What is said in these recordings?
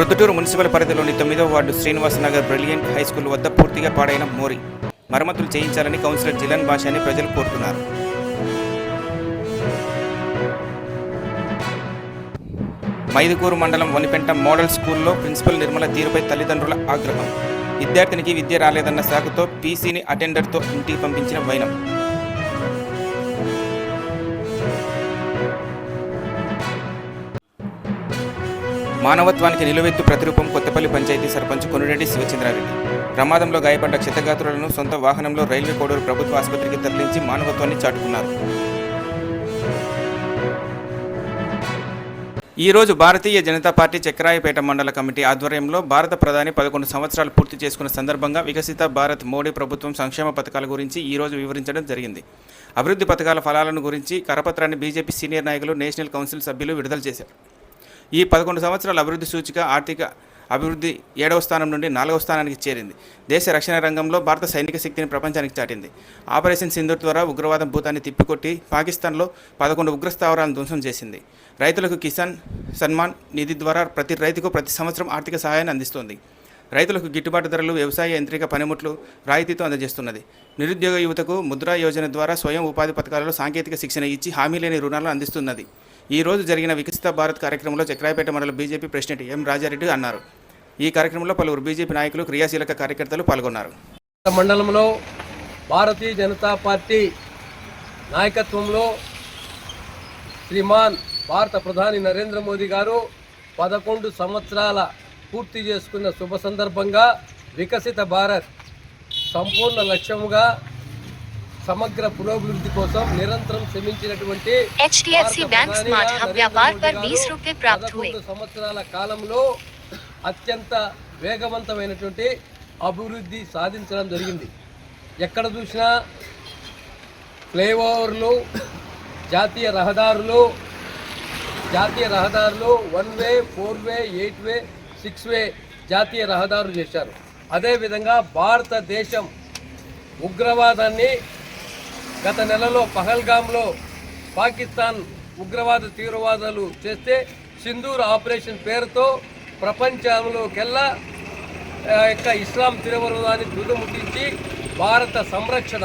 Proddatur municipal పరిధిలోని 9వ ward Srinivas Nagar brilliant high school వద్ద పూర్తిగా పాడైన మోరి మరమ్మతులు చేయించాలని కౌన్సిలర్ జిలాన్ బాషాని ప్రజలు కోరుతున్నారు. మైదుకూరు మండలం వనిపెంట మోడల్ స్కూల్లో ప్రిన్సిపల్ నిర్మల తీరుపై తల్లిదండ్రుల ఆగ్రహం. విద్యార్థినికి విద్య రాలేదన్న సాకుతో పీసీని అటెండర్తో ఇంటికి పంపించిన వైనం. మానవత్వానికి నిలువెత్తు ప్రతిరూపం కొత్తపల్లి పంచాయతీ సర్పంచ్ కొనిరెడ్డి శివచంద్రారెడ్డి. ప్రమాదంలో గాయపడ్డ క్షతగాత్రులను సొంత వాహనంలో రైల్వే కోడూరు ప్రభుత్వ ఆసుపత్రికి తరలించి మానవత్వాన్ని చాటుకున్నారు. ఈరోజు భారతీయ జనతా పార్టీ చక్రాయపేట మండల కమిటీ ఆధ్వర్యంలో భారత ప్రధాని 11 సంవత్సరాలు పూర్తి చేసుకున్న సందర్భంగా వికసిత భారత్ మోడీ ప్రభుత్వం సంక్షేమ పథకాల గురించి ఈరోజు వివరించడం జరిగింది. అభివృద్ధి పథకాల ఫలాలను గురించి కరపత్రాన్ని బీజేపీ సీనియర్ నాయకులు, నేషనల్ కౌన్సిల్ సభ్యులు విడుదల చేశారు. ఈ 11 సంవత్సరాల అభివృద్ధి సూచిక ఆర్థిక అభివృద్ధి 7వ స్థానం నుండి 4వ స్థానానికి చేరింది. దేశ రక్షణ రంగంలో భారత సైనిక శక్తిని ప్రపంచానికి చాటింది. ఆపరేషన్ సింధూర్ ద్వారా ఉగ్రవాదం భూతాన్ని తిప్పికొట్టి పాకిస్తాన్లో 11 ఉగ్రస్థావరాలను ధ్వంసం చేసింది. రైతులకు కిసాన్ సన్మాన్ నిధి ద్వారా ప్రతి రైతుకు ప్రతి సంవత్సరం ఆర్థిక సహాయాన్ని అందిస్తోంది. రైతులకు గిట్టుబాటు ధరలు, వ్యవసాయ యంత్రిక పనిముట్లు రాయితీతో అందజేస్తున్నది. నిరుద్యోగ యువతకు ముద్రా యోజన ద్వారా స్వయం ఉపాధి పథకాలలో సాంకేతిక శిక్షణ ఇచ్చి హామీ లేని రుణాలను అందిస్తున్నది. ఈ రోజు జరిగిన వికసిత భారత్ కార్యక్రమంలో చక్రాయపేట మండల బీజేపీ ప్రెసిడెంట్ ఎం రాజారెడ్డి అన్నారు. ఈ కార్యక్రమంలో పలువురు బీజేపీ నాయకులు, క్రియాశీలక కార్యకర్తలు పాల్గొన్నారు. మండలంలో భారతీయ జనతా పార్టీ నాయకత్వంలో శ్రీమాన్ భారత ప్రధాని నరేంద్ర మోదీ గారు 11 సంవత్సరాల పూర్తి చేసుకున్న శుభ సందర్భంగా వికసిత భారత్ సంపూర్ణ లక్ష్యముగా సమగ్ర పురోభివృద్ధి కోసం నిరంతరం శ్రమించినటువంటి HDFC बैंक स्मार्ट हब व्यापार पर 20 रुपए प्राप्त हुए. 11 సంవత్సరాల కాలంలో అత్యంత వేగవంతమైనటువంటి అభివృద్ధి సాధించడం జరిగింది. ఎక్కడ చూసినా ఫ్లైఓవర్లు, జాతీయ రహదారులు 1 వే, 4 వే, 8 వే, 6 వే జాతీయ రహదారులు చేశారు. అదేవిధంగా భారతదేశం ఉగ్రవాదాన్ని గత నెలలో పహల్గామ్లో పాకిస్తాన్ ఉగ్రవాద తీవ్రవాదాలు చేస్తే సింధూర్ ఆపరేషన్ పేరుతో ప్రపంచంలోకెల్లా ఇస్లాం తీవ్రవాదాన్ని దుర్ముట్టించి భారత సంరక్షణ,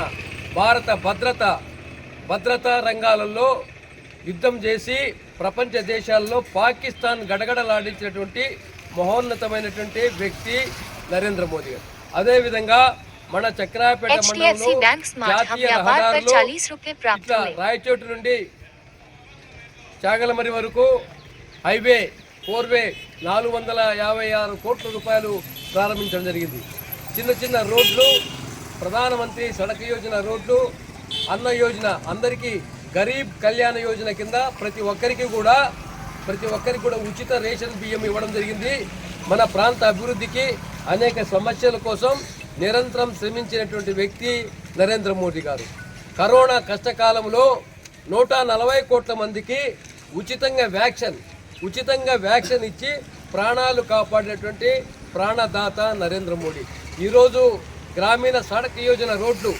భారత భద్రతా రంగాలలో యుద్ధం చేసి ప్రపంచ దేశాల్లో పాకిస్తాన్ గడగడలాడించినటువంటి మహోన్నతమైనటువంటి వ్యక్తి నరేంద్ర మోదీ గారు. అదేవిధంగా మన చక్రాయపేట మండలంలో జాతీయ రహదారులో ఇట్లా రాయచోటు నుండి చాగలమరి వరకు హైవే 4 వే 456 కోట్ల రూపాయలు ప్రారంభించడం జరిగింది. చిన్న రోడ్లు, ప్రధానమంత్రి సడక్ యోజన రోడ్లు, అన్న యోజన, అందరికీ గరీబ్ కళ్యాణ యోజన కింద ప్రతి ఒక్కరికి కూడా ఉచిత రేషన్ బియ్యం ఇవ్వడం జరిగింది. మన ప్రాంత అభివృద్ధికి అనేక సమస్యల కోసం నిరంతరం శ్రమించినటువంటి వ్యక్తి నరేంద్ర మోదీ గారు. కరోనా కష్టకాలంలో 140 కోట్ల మందికి ఉచితంగా వ్యాక్సిన్ ఇచ్చి ప్రాణాలు కాపాడినటువంటి ప్రాణదాత నరేంద్ర మోడీ. ఈరోజు గ్రామీణ సడక్ యోజన రోడ్లు,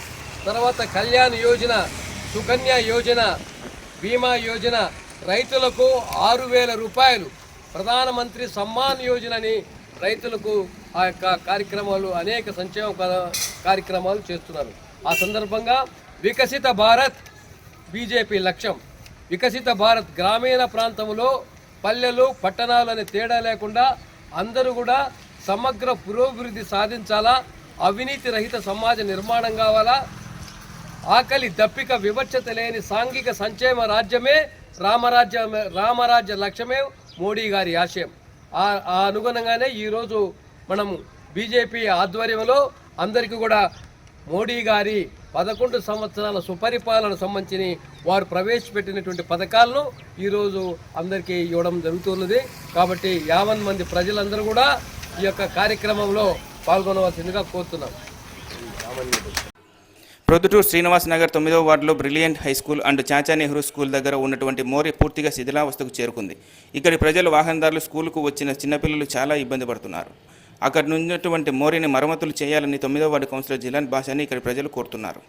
తర్వాత కళ్యాణ యోజన, సుకన్య యోజన, బీమా యోజన, రైతులకు 6,000 రూపాయలు, ప్రధానమంత్రి సమ్మాన్ యోజనని రైతులకు ఆ యొక్క కార్యక్రమాలు, అనేక సంక్షేమ కార్యక్రమాలు చేస్తున్నారు. ఆ సందర్భంగా వికసిత భారత్ బీజేపీ లక్ష్యం. వికసిత భారత్ గ్రామీణ ప్రాంతంలో పల్లెలు, పట్టణాలు అనే తేడా లేకుండా అందరూ కూడా సమగ్ర పురోభివృద్ధి సాధించాలా, అవినీతి రహిత సమాజ నిర్మాణం కావాలా, ఆకలి దప్పిక వివక్షత లేని సాంఘిక సంక్షేమ రాజ్యమే రామరాజ్య లక్ష్యమే మోడీ గారి ఆశయం. ఆ అనుగుణంగానే ఈరోజు మనం బీజేపీ ఆధ్వర్యంలో అందరికీ కూడా మోడీ గారి 11 సంవత్సరాల సుపరిపాలన సంబంధించి వారు ప్రవేశపెట్టినటువంటి పథకాలను ఈరోజు అందరికీ ఇవ్వడం జరుగుతున్నది. కాబట్టి 50 మంది ప్రజలందరూ కూడా ఈ యొక్క కార్యక్రమంలో పాల్గొనవలసిందిగా కోరుతున్నాం. ప్రొద్దుటూరు శ్రీనివాస్ నగర్ 9వ వార్డులో brilliant high school and Chacha Nehru school దగ్గర ఉన్నటువంటి మోరి పూర్తిగా శిథిలావస్థకు చేరుకుంది. ఇక్కడి ప్రజలు, వాహనదారులు, స్కూలుకు వచ్చిన చిన్నపిల్లలు చాలా ఇబ్బంది పడుతున్నారు. అక్కడ ఉన్నటువంటి మోరిని మరమ్మతులు చేయాలని 9వ వార్డు కౌన్సిలర్ జిలాన్ బాషాని ఇక్కడి ప్రజలు కోరుతున్నారు.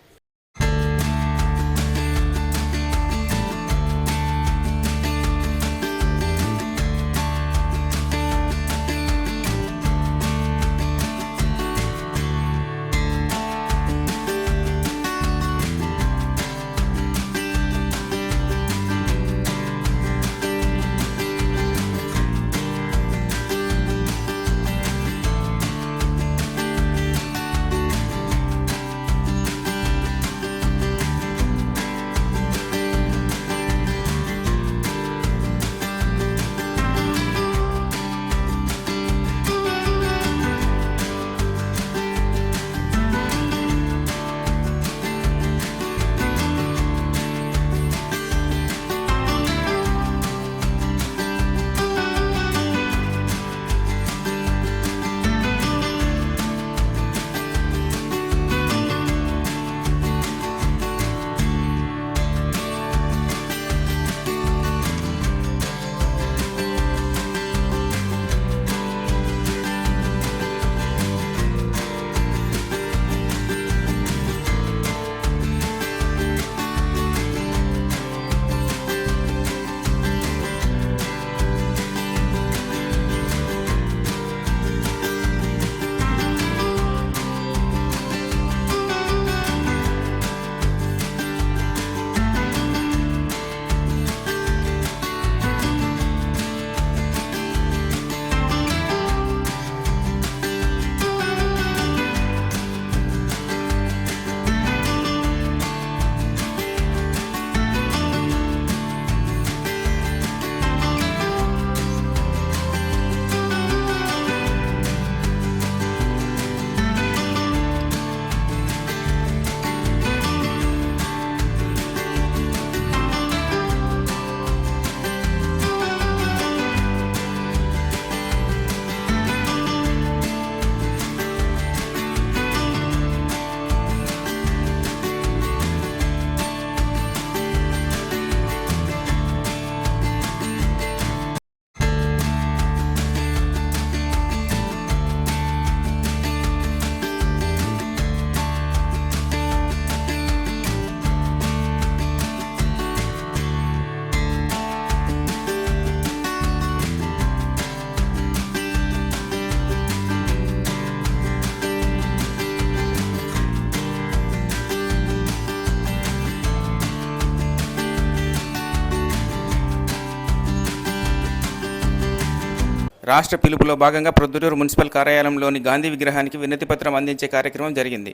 రాష్ట్ర పిలుపులో భాగంగా ప్రొద్దుటూరు మున్సిపల్ కార్యాలయంలోని గాంధీ విగ్రహానికి వినతిపత్రం అందించే కార్యక్రమం జరిగింది.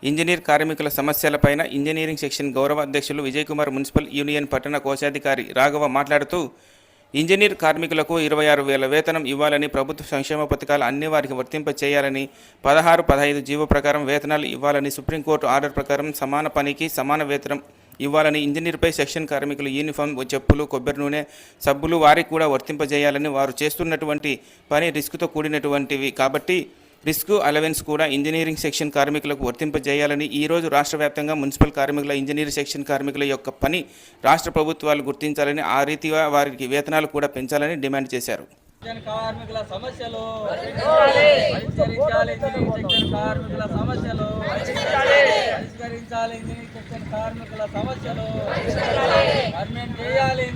ఇంజనీర్ కార్మికుల సమస్యలపైన ఇంజనీరింగ్ సెక్షన్ గౌరవ అధ్యక్షులు విజయకుమార్, మున్సిపల్ యూనియన్ పట్టణ కోశాధికారి రాఘవ మాట్లాడుతూ ఇంజనీర్ కార్మికులకు 26,000 వేతనం ఇవ్వాలని, ప్రభుత్వ సంక్షేమ పథకాలు అన్ని వారికి వర్తింప చేయాలని, 16-15 జీవో ప్రకారం వేతనాలు ఇవ్వాలని, సుప్రీంకోర్టు ఆర్డర్ ప్రకారం సమాన పనికి సమాన వేతనం ఇవ్వాలని, ఇంజనీర్పై సెక్షన్ కార్మికులు యూనిఫామ్, చెప్పులు, కొబ్బరి నూనె, సబ్బులు వారికి కూడా వర్తింపజేయాలని, వారు చేస్తున్నటువంటి పని రిస్క్తో కూడినటువంటివి కాబట్టి రిస్క్ అలవెన్స్ కూడా ఇంజనీరింగ్ సెక్షన్ కార్మికులకు వర్తింపజేయాలని, ఈరోజు రాష్ట్ర వ్యాప్తంగా మున్సిపల్ కార్మికుల, ఇంజనీరింగ్ సెక్షన్ కార్మికుల యొక్క పని రాష్ట్ర ప్రభుత్వాలు గుర్తించాలని, ఆ రీతిగా వారికి వేతనాలు కూడా పెంచాలని డిమాండ్ చేశారు. కార్మికుల సమస్యలు పరిష్కరించాలి. కార్మికుల సమస్యలు పరిష్కరించాలి. కార్మికుల సమస్యలు పర్మనెంట్ చేయాలి.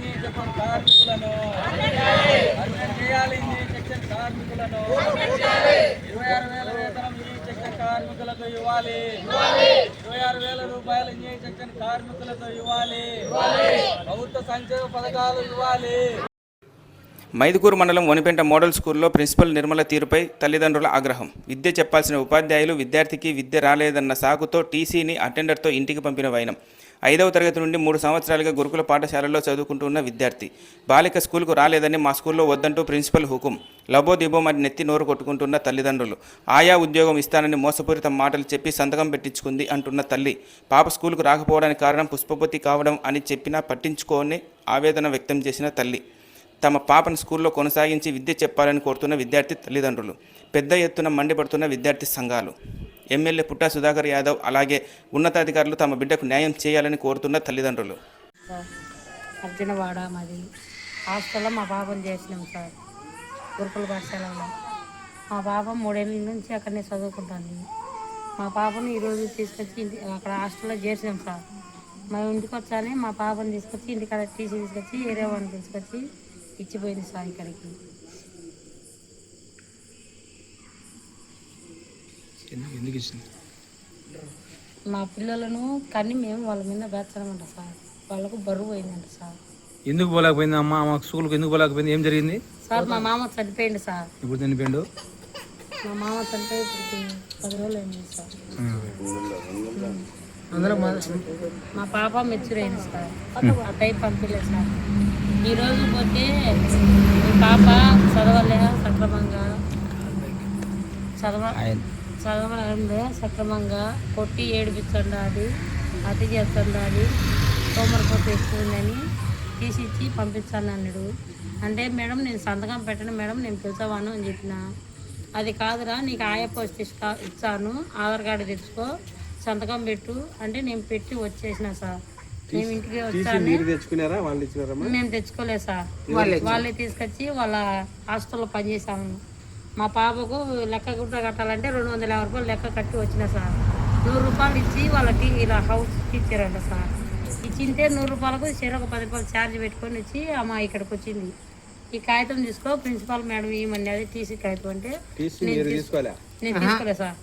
కార్మికులను పర్మనెంట్ చేయాలి. సెక్షన్ కార్మికులను 26,000 వేతనం సెక్షన్ కార్మికులకు ఇవ్వాలి. 26,000 రూపాయలు సెక్షన్ కార్మికులకు ఇవ్వాలి. ప్రభుత్వ సంక్షేమ పథకాలు ఇవ్వాలి. మైదుకూరు మండలం వనిపెంట మోడల్ స్కూల్లో ప్రిన్సిపల్ నిర్మల తీరుపై తల్లిదండ్రుల ఆగ్రహం. విద్య చెప్పాల్సిన ఉపాధ్యాయులు విద్యార్థికి విద్య రాలేదన్న సాకుతో టీసీని అటెండర్తో ఇంటికి పంపిన వైనం. 5వ తరగతి నుండి 3 సంవత్సరాలుగా గురుకుల పాఠశాలలో చదువుకుంటున్న విద్యార్థి బాలిక స్కూల్కు రాలేదని మా స్కూల్లో వద్దంటూ ప్రిన్సిపల్ హుకుం. లబోదిబోమని నెత్తి నోరు కొట్టుకుంటున్న తల్లిదండ్రులు. ఆయా ఉద్యోగం ఇస్తానని మోసపూరిత మాటలు చెప్పి సంతకం పెట్టించుకుంది అంటున్న తల్లి. పాప స్కూల్కు రాకపోవడానికి కారణం పుష్పవతి కావడం అని చెప్పినా పట్టించుకోని ఆవేదన వ్యక్తం చేసిన తల్లి. తమ పాపను స్కూల్లో కొనసాగించి విద్య చెప్పాలని కోరుతున్న విద్యార్థి తల్లిదండ్రులు. పెద్ద ఎత్తున మండిపడుతున్న విద్యార్థి సంఘాలు. ఎమ్మెల్యే పుట్టా సుధాకర్ యాదవ్ అలాగే ఉన్నతాధికారులు తమ బిడ్డకు న్యాయం చేయాలని కోరుతున్న తల్లిదండ్రులు. అర్జునవాడ మాది హాస్టల్లో మా పాపను చేసినాం సార్. గురుకుల పాఠశాలలో మా పాప 3 ఏళ్ళ నుంచి అక్కడనే చదువుకుంటాను. మా పాపను ఈరోజు తీసుకొచ్చి అక్కడ హాస్టల్లో చేసినాం సార్. మా ఇంటికి వచ్చానే మా పాపను తీసుకొచ్చి ఇంటికాడ టీసీ తీసుకొచ్చి ఏరియా వాడిని తీసుకొచ్చి ఇచ్చిపోయింది సార్. ఇక్కడికి మా పిల్లలను కానీ మేము వాళ్ళ మీద బేర్చడమంట సార్. వాళ్ళకు బరువు పోయిందంట సార్. ఎందుకు పోలేకపోయింది అమ్మ? స్కూల్కి ఎందుకు పోలేకపోయింది? ఏం జరిగింది సార్? మా మామ చనిపోయింది సార్. ఇప్పుడు చనిపోయిండు? మా మామ చనిపోయి ఇప్పుడు 10 రోజులు అయింది సార్. మా పాప మెచ్యూర్ అయింది సార్. ఆ టైప్ పంపించలేదు సార్. ఈరోజు పోతే మీ పాప చదవలే సక్రమంగా చదవలే సక్రమంగా కొట్టి ఏడిపించండి, అతి చేస్తుండాలి, తోమరపోతే ఎక్కువ ఉందని తీసిచ్చి పంపించాను అన్నాడు. అంటే మేడం నేను సంతకం పెట్టను మేడం, నేను పిలిచావాను అని చెప్పిన. అది కాదురా, నీకు ఆయా పోస్ట్ ఇచ్చాను, ఆధార్ కార్డు తెచ్చుకో, సంతకం పెట్టు అంటే నేను పెట్టి వచ్చేసిన సార్. మేము ఇంటికి వచ్చాను. మేము తెచ్చుకోలేదు సార్. వాళ్ళే తీసుకొచ్చి వాళ్ళ హాస్టల్లో పనిచేసాము. మా పాపకు లెక్క గుట్ట కట్టాలంటే 250 రూపాయలు లెక్క కట్టి వచ్చిన సార్. 100 రూపాయలు ఇచ్చి వాళ్ళకి ఇలా హౌస్కి ఇచ్చారంట సార్. ఇచ్చింటే 100 రూపాయలకు ఒక 10 రూపాయలు ఛార్జ్ పెట్టుకొని వచ్చి అమ్మ ఇక్కడికి వచ్చింది. ఈ కాగితం తీసుకో ప్రిన్సిపాల్ మేడం ఏమని, అది టీసీ కాగితం అంటే నేను తీసుకోలేదు సార్.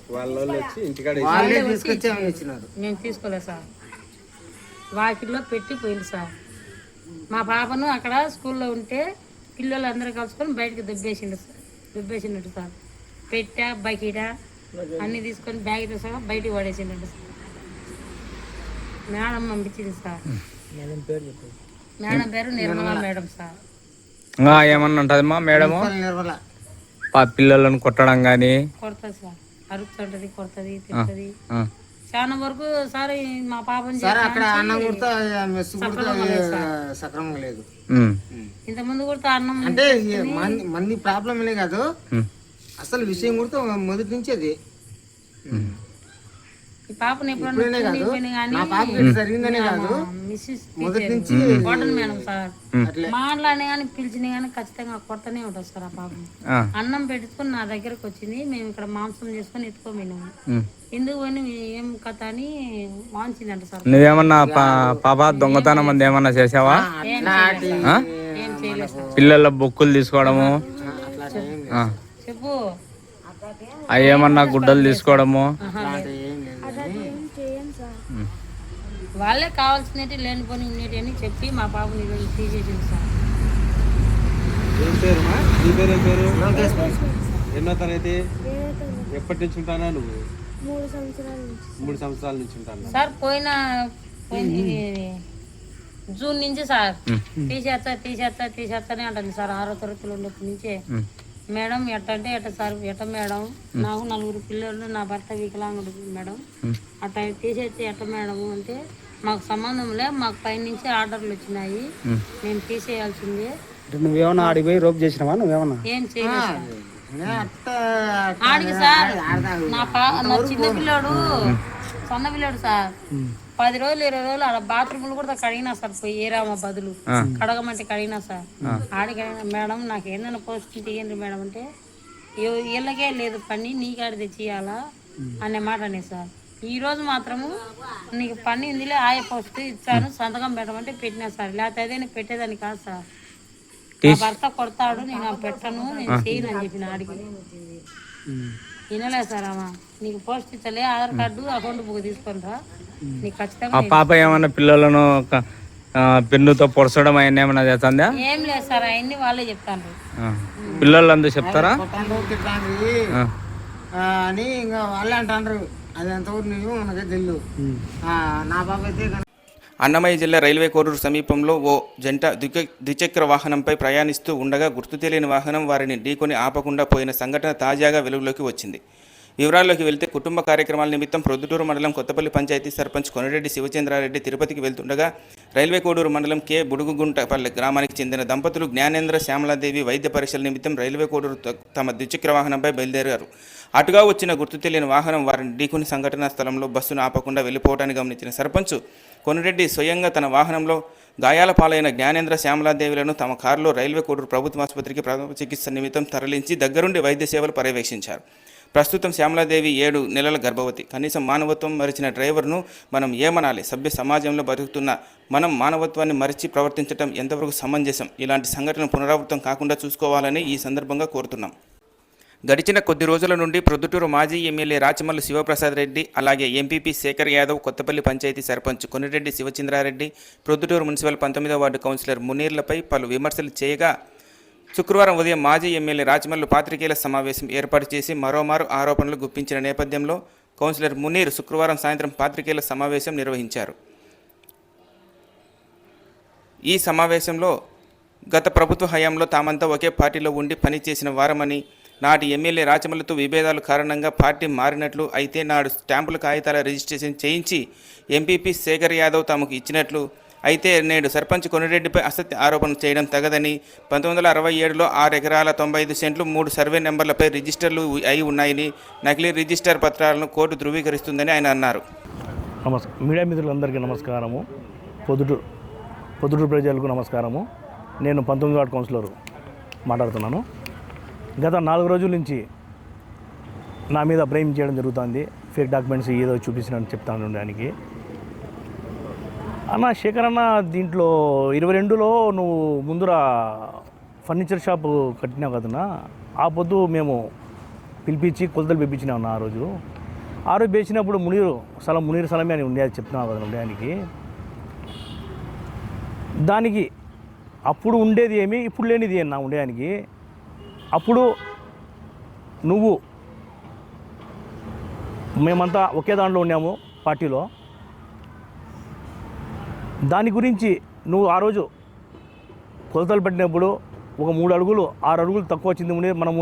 మేము తీసుకోలేదు సార్. వాకిల్లో పెట్టి పోయింది సార్. మా పాపను అక్కడ స్కూల్లో ఉంటే పిల్లలందరూ కలుసుకొని బయటకు దుబ్బేసిండు సార్. పెట్టా బకెట అన్నీ తీసుకొని బ్యాగ్ సహా బయటికి పడేసిండు సార్. మేడం పంపించింది సార్. మేడం పేరు నిర్మలా మేడం సార్. ఏమన్నా ఉంటుందమ్మా మేడము? పిల్లలను కొట్టడం కానీ కొడుతుంది సార్. అరుపుతుంటది, కొడుతుంది, తిరుగుతుంది. చాలా వరకు సార్ మా పాపని సక్రమంగా లేదు. ఇంతకుముందు కూడా అన్నం అంటే మంది ప్రాబ్లమే కాదు, అసలు విషయం కూడా మొదటి నుంచి అది ఈ పాపను ఎప్పుడైనా జరిగిందనే కాదు, మొదటి నుంచి మేడం సార్ మాట్లాడే కానీ పిలిచిన కానీ ఖచ్చితంగా కొట్టనే ఉంటుంది సార్. ఆ పాపను అన్నం పెట్టుకొని నా దగ్గరకు వచ్చింది. మేము ఇక్కడ మాంసం చేసుకొని ఎత్తుకోమేనాము. ఎందుకు పోయి ఏం కథ అని వాంచిందంట సార్. నువ్వేమన్నా పాప దొంగతనం మంది ఏమన్నా చేసావా? ఏం చేయలేదు సార్. పిల్లల బుక్కులు తీసుకోవడము, చెప్పు, అవి ఏమన్నా గుడ్డలు తీసుకోవడము, వాళ్ళే కావాల్సినవి లేనిపోని ఉండేటి అని చెప్పి మా పాపని తీసేసింది సార్. ఏం పేరుమా? నీ పేరు ఏం పేరు? లోకేష్ ఎన్నో తరగతి? ఎప్పటి నుంచి ఉంటానా నువ్వు? 3 సంవత్సరాల నుంచి ఉంటాను. సార్ పోయిన జూన్ నుంచి సార్ తీసేస్తానే అంటుంది సార్. 6వ తరగతిలో ఉన్నప్పటి నుంచే మేడం ఎట్టంటే ఎట్ట సార్ ఎట్ట మేడం, నాకు 4 పిల్లలు, నా భర్త వికలాంగుడు మేడం, అట్ట తీసేస్తే ఎట్ట మేడం అంటే మాకు సంబంధం లే, మాకు పైనుంచి ఆర్డర్లు వచ్చినాయి, మేము తీసేయాల్సిందే. నువ్వేమన్నా ఆడికి పోయి రోప్ చేసినావా? నువ్వేమన్నా ఏం చేయలేదు ఆడికి సార్. నా చిన్న పిల్లోడు సన్న పిల్లోడు సార్ 10 రోజులు 20 రోజులు ఆడ బాత్రూమ్లు కూడా కడిగినా సార్. పోయి ఏరామా బదులు కడగమంటే కడిగినా సార్. ఆడికి మేడం నాకు ఏదైనా పోస్ట్ తీయండి మేడం అంటే వీళ్ళకే లేదు పని, నీకాడ తెచ్చియాలా అనే మాట అనే సార్. ఈ రోజు మాత్రము నీకు పని ఉందిలే, ఆయా పోస్ట్ ఇచ్చాను, సంతకం పెట్టమంటే పెట్టినా సార్. లేకపోతే అదే నేను పెట్టేదాన్ని కాదు సార్. నా భర్త కొడతాడు, నేను పెట్టను, నేను చేయను అని చెప్పిన ఆడికి. వినలే సార్ అమ్మా, నీకు పోస్ట్ ఇచ్చలే, ఆధార్ కార్డు అకౌంట్ బుక్ తీసుకుంటా, నీకు ఖచ్చితంగా. పాప ఏమన్నా పిల్లలను పెన్నుతో పొడసడం అవన్నీ ఏమన్నా చేస్తుందా? ఏం లేదు సార్, అవన్నీ వాళ్ళే చెప్తాను. పిల్లలు అందరూ చెప్తారా అని ఇంకా వాళ్ళే అంటారు. అది ఎంతవరకు నువ్వు మనకే తెలియదు. నా పాప అయితే అన్నమయ్య జిల్లా రైల్వే కోడూరు సమీపంలో ఓ జంట ద్విచక్ర వాహనంపై ప్రయాణిస్తూ ఉండగా గుర్తు తెలియని వాహనం వారిని ఢీకొని ఆపకుండా పోయిన సంఘటన తాజాగా వెలుగులోకి వచ్చింది. వివరాల్లోకి వెళ్తే కుటుంబ కార్యక్రమాల నిమిత్తం ప్రొద్దుటూరు మండలం కొత్తపల్లి పంచాయతీ సర్పంచ్ కొనిరెడ్డి శివచంద్రారెడ్డి తిరుపతికి వెళ్తుండగా రైల్వే కోడూరు మండలం కె బుడుగుగుంటపల్లి గ్రామానికి చెందిన దంపతులు జ్ఞానేంద్ర శ్యామలాదేవి వైద్య పరీక్షల నిమిత్తం రైల్వే కోడూరు తమ ద్విచక్ర వాహనంపై బయలుదేరారు. అటుగా వచ్చిన గుర్తు తెలియని వాహనం వారిని ఢీకొని సంఘటనా స్థలంలో బస్సును ఆపకుండా వెళ్లిపోవటాన్ని గమనించిన సర్పంచ్ కొనిరెడ్డి స్వయంగా తన వాహనంలో గాయాల పాలైన జ్ఞానేంద్ర శ్యామలాదేవులను తమ కారులో రైల్వే కోడూరు ప్రభుత్వ ఆసుపత్రికి ప్రథమ చికిత్స నిమిత్తం తరలించి దగ్గరుండి వైద్య సేవలు పర్యవేక్షించారు. ప్రస్తుతం శ్యామలాదేవి 7 నెలల గర్భవతి. కనీసం మానవత్వం మరిచిన డ్రైవర్ను మనం ఏమనాలి? సభ్య సమాజంలో బతుకుతున్న మనం మానవత్వాన్ని మరిచి ప్రవర్తించడం ఎంతవరకు సమంజసం? ఇలాంటి సంఘటనలు పునరావృతం కాకుండా చూసుకోవాలని ఈ సందర్భంగా కోరుతున్నాం. గడిచిన కొద్ది రోజుల నుండి ప్రొద్దుటూరు మాజీ ఎమ్మెల్యే రాచమల్లు శివప్రసాద్ రెడ్డి, అలాగే ఎంపీపీ శేఖర్ యాదవ్, కొత్తపల్లి పంచాయతీ సర్పంచ్ కొనిరెడ్డి శివచంద్రారెడ్డి, ప్రొద్దుటూరు మున్సిపల్ 19వ వార్డు కౌన్సిలర్ మునీర్లపై పలు విమర్శలు చేయగా శుక్రవారం ఉదయం మాజీ ఎమ్మెల్యే రాచమల్లు పాత్రికేయుల సమావేశం ఏర్పాటు చేసి మరోమారు ఆరోపణలు గుప్పించిన నేపథ్యంలో కౌన్సిలర్ మునీర్ శుక్రవారం సాయంత్రం పాత్రికేయుల సమావేశం నిర్వహించారు. ఈ సమావేశంలో గత ప్రభుత్వ హయాంలో తామంతా ఒకే పార్టీలో ఉండి పనిచేసిన వారమని, నాటి ఎమ్మెల్యే రాచమల్లుతో విభేదాల కారణంగా పార్టీ మారినట్లు, అయితే నాడు స్టాంపుల కాగితాల రిజిస్ట్రేషన్ చేయించి ఎంపీపీ శేఖర్ యాదవ్ తమకు ఇచ్చినట్లు, అయితే నేడు సర్పంచ్ కొనిరెడ్డిపై అసత్య ఆరోపణలు చేయడం తగదని, 1967లో 6 ఎకరాల 95 సెంట్లు 3 సర్వే నెంబర్లపై రిజిస్టర్లు అయి ఉన్నాయని, నకిలీ రిజిస్టర్ పత్రాలను కోర్టు ధృవీకరిస్తుందని ఆయన అన్నారు. మీడియా మిత్రులందరికీ నమస్కారము. పొద్దుటూరు ప్రజలకు నమస్కారము. నేను 19వ వార్డు కౌన్సిలర్ మాట్లాడుతున్నాను. గత 4 రోజుల నుంచి నా మీద బ్రెయిన్ చేయడం జరుగుతుంది. ఫేక్ డాక్యుమెంట్స్ ఏదో చూపించినట్టు చెప్తాను దానికి. అన్న శేఖర్ అన్న, దీంట్లో 22లో నువ్వు ముందర ఫర్నిచర్ షాపు కట్టినావు కదన్నా, ఆ పొద్దు మేము పిలిపించి కొలతలు పెంపించినామన్న. ఆ రోజు వేసినప్పుడు మునీరు స్థలమే అని ఉండేది చెప్తున్నావు కదా ఉండడానికి. దానికి అప్పుడు ఉండేది ఏమి, ఇప్పుడు లేనిది అన్న ఉండడానికి. అప్పుడు నువ్వు మేమంతా ఒకే దాంట్లో ఉన్నాము పార్టీలో. దాని గురించి నువ్వు ఆ రోజు కొలతలు పెట్టినప్పుడు ఒక 3 అడుగులు 6 అడుగులు తక్కువ వచ్చింది. మనము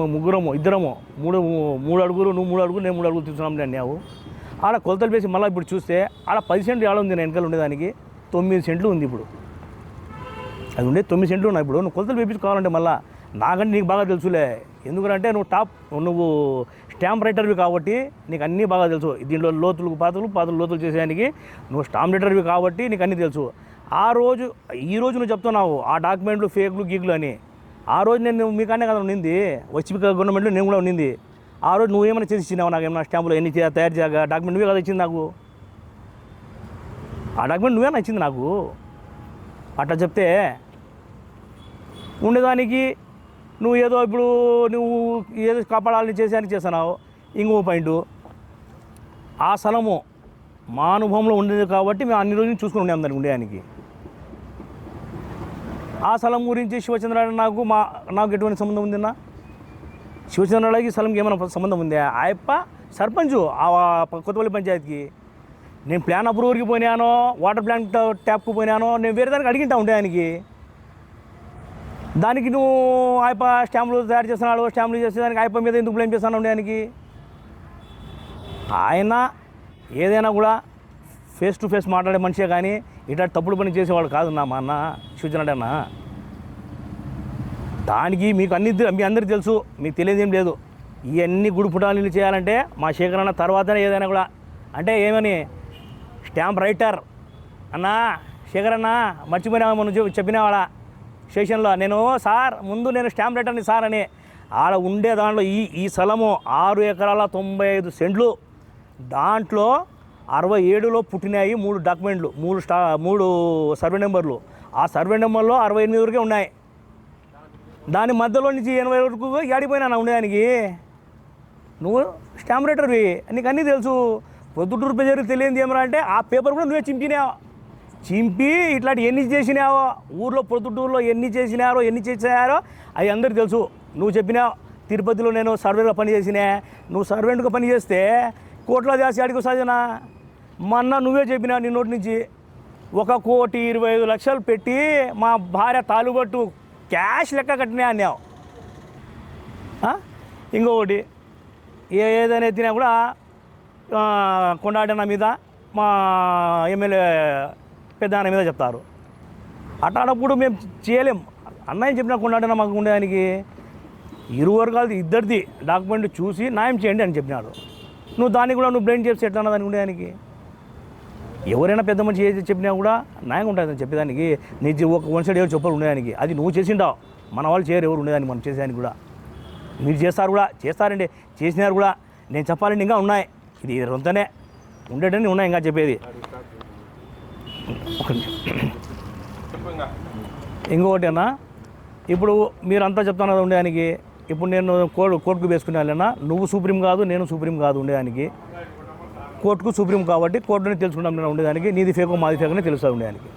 ఇద్దరము 3 అడుగులు, నువ్వు 3 అడుగులు, నేను 3 అడుగులు తీసుకున్నాం అన్నావు. ఆడ కొలతలు వేసి మళ్ళీ ఇప్పుడు చూస్తే ఆడ 10 సెంట్లు ఆడ ఉంది. నేను వెనకాల ఉండేదానికి 9 సెంట్లు ఉంది. ఇప్పుడు అది ఉండే 9 సెంట్లు ఉన్నాయి. ఇప్పుడు నువ్వు కొలతలు వేయించుకోవాలంటే మళ్ళీ నాకంటే నీకు బాగా తెలుసులే. ఎందుకంటే నువ్వు స్టాంప్ రైటర్వి కాబట్టి నీకు అన్నీ బాగా తెలుసు. దీంట్లో పాత్రలు లోతులు చేసేదానికి నువ్వు స్టాంప్ రైటర్వి కాబట్టి నీకు అన్నీ తెలుసు. ఈ రోజు నువ్వు చెప్తున్నావు ఆ డాక్యుమెంట్లు ఫేక్లు గీకులు అని. ఆ రోజు నేను మీకనే కదా ఉండింది, వైసీపీ గవర్నమెంట్లో నేను కూడా ఉండింది. ఆ రోజు నువ్వేమైనా చేసి ఇచ్చినావు? నాకు ఏమైనా స్టాంపులు ఎన్ని తయారు చేయగా డాక్యుమెంట్ నువ్వే కదా ఇచ్చింది నాకు. ఆ డాక్యుమెంట్ నువ్వేనా ఇచ్చింది నాకు? అట్లా చెప్తే ఉండేదానికి నువ్వు ఏదో కాపాడాలని చేసేదానికి చేస్తున్నావు. ఇంకో పాయింట్, ఆ స్థలము మా అనుభవంలో ఉండేది కాబట్టి మేము అన్ని రోజులు చూసుకుని ఉండేదానికి. ఆ స్థలం గురించి శివచంద్రారెడ్డి నాకు ఎటువంటి సంబంధం ఉందన్నా? శివచంద్రారెడ్డికి స్థలంకి ఏమైనా సంబంధం ఉందా? ఆయప్ప సర్పంచ్ ఆ కొత్తపల్లి పంచాయతీకి. నేను ప్లాన్ అప్రూవర్కి పోయినానో, వాటర్ ప్లాంట్ ట్యాప్కి పోయినానో, నేను వేరే దానికి అడిగింటా ఉండే ఆయనకి. దానికి నువ్వు ఆయప్ప స్టాంపులు తయారు చేస్తున్నాడు, స్టాంపులు చేసేదానికి ఆయప్ప మీద ఎందుకు బ్లేమ్ చేస్తాను ఉండే ఆయనకి? ఆయన ఏదైనా కూడా ఫేస్ టు ఫేస్ మాట్లాడే మనిషే కానీ ఇట్లా తప్పుడు పని చేసేవాడు కాదు మా అన్న శివచంద్ర అన్న. దానికి మీకు మీ అందరికీ తెలుసు, మీకు తెలియదు ఏం లేదు. ఇవన్నీ గుడి పుటాలు చేయాలంటే మా శేఖర్ అన్న తర్వాతనే ఏదైనా కూడా. అంటే ఏమని స్టాంప్ రైటర్ అన్నా శేఖర్ అన్న మర్చిపోయినా మనం చెప్పినావాడా స్టేషన్లో, నేను సార్ ముందు నేను స్టాంప్ రైటర్ని సార్ అని. ఆడ ఉండే దాంట్లో ఈ స్థలము 6 ఎకరాల 95 సెంట్లు. దాంట్లో 67లో పుట్టినాయి 3 డాక్యుమెంట్లు, 3 సర్వే నెంబర్లు. ఆ సర్వే నెంబర్లో 68 వరకే ఉన్నాయి. దాని మధ్యలో నుంచి 80 వరకు ఏడిపోయినా ఉండేదానికి. నువ్వు స్టాంప్ రైటర్వి, నీకు అన్నీ తెలుసు. పొద్దుటూరు ప్రజలకు తెలియదు ఏమరా అంటే ఆ పేపర్ కూడా నువ్వే చింపినావు. చింపి ఇట్లాంటి ఎన్ని చేసినావో, ఊర్లో పొద్దుటూరులో ఎన్ని చేసినారో అవి అందరికీ తెలుసు. నువ్వు చెప్పినావు తిరుపతిలో నేను సర్వేగా పని చేసినా, నువ్వు సర్వెంట్గా పని చేస్తే కోట్ల చేసి అడిగి వస్తుందినా. మొన్న నువ్వే చెప్పినావు నీ నోటి నుంచి 1,25,00,000 పెట్టి మా భార్య తాలుబట్టు క్యాష్ లెక్క కట్టినా అన్నావు. ఇంకొకటి ఏదైనా ఎత్తినా కూడా కొండాడన మీద మా ఎమ్మెల్యే పెద్ద మీద చెప్తారు. అట్లాడప్పుడు మేము చేయలేం. అన్నయ్య చెప్పిన కొండాడన మాకు ఉండేదానికి 2 వర్గాలది ఇద్దరిది డాక్యుమెంట్ చూసి న్యాయం చేయండి అని చెప్పినాడు. నువ్వు దాన్ని కూడా బ్లేమ్ చేసి ఎట్లా అన్నదానికి ఉండేదానికి? ఎవరైనా పెద్ద మనిషి ఏది చెప్పినా కూడా న్యాయంగా ఉంటుంది చెప్పేదానికి. నీ ఒక వన్ సైడ్ ఎవరు చెప్పాలి ఉండేదానికి. అది నువ్వు చేసిండావు, మన వాళ్ళు చేయరు ఎవరు ఉండేదానికి మనం చేసేదానికి కూడా. మీరు చేస్తారండి, చేసినారు కూడా. నేను చెప్పాలండి ఇంకా ఉన్నాయి, ఇది రొంతనే ఉండేటని ఉన్నాయి ఇంకా చెప్పేది. ఇంకొకటి అన్నా, ఇప్పుడు మీరంతా చెప్తున్నది ఉండేదానికి. ఇప్పుడు నేను కోర్టుకు వేసుకునే వాళ్ళన్నా, నువ్వు సుప్రీం కాదు, నేను సుప్రీం కాదు ఉండేదానికి. కోర్టుకు సుప్రీం కాబట్టి కోర్టుని తెలుసుకుంటాం నేను ఉండేదానికి. నీది ఫేకో మాది ఫేకో తెలుస్తుంది ఉండేదానికి.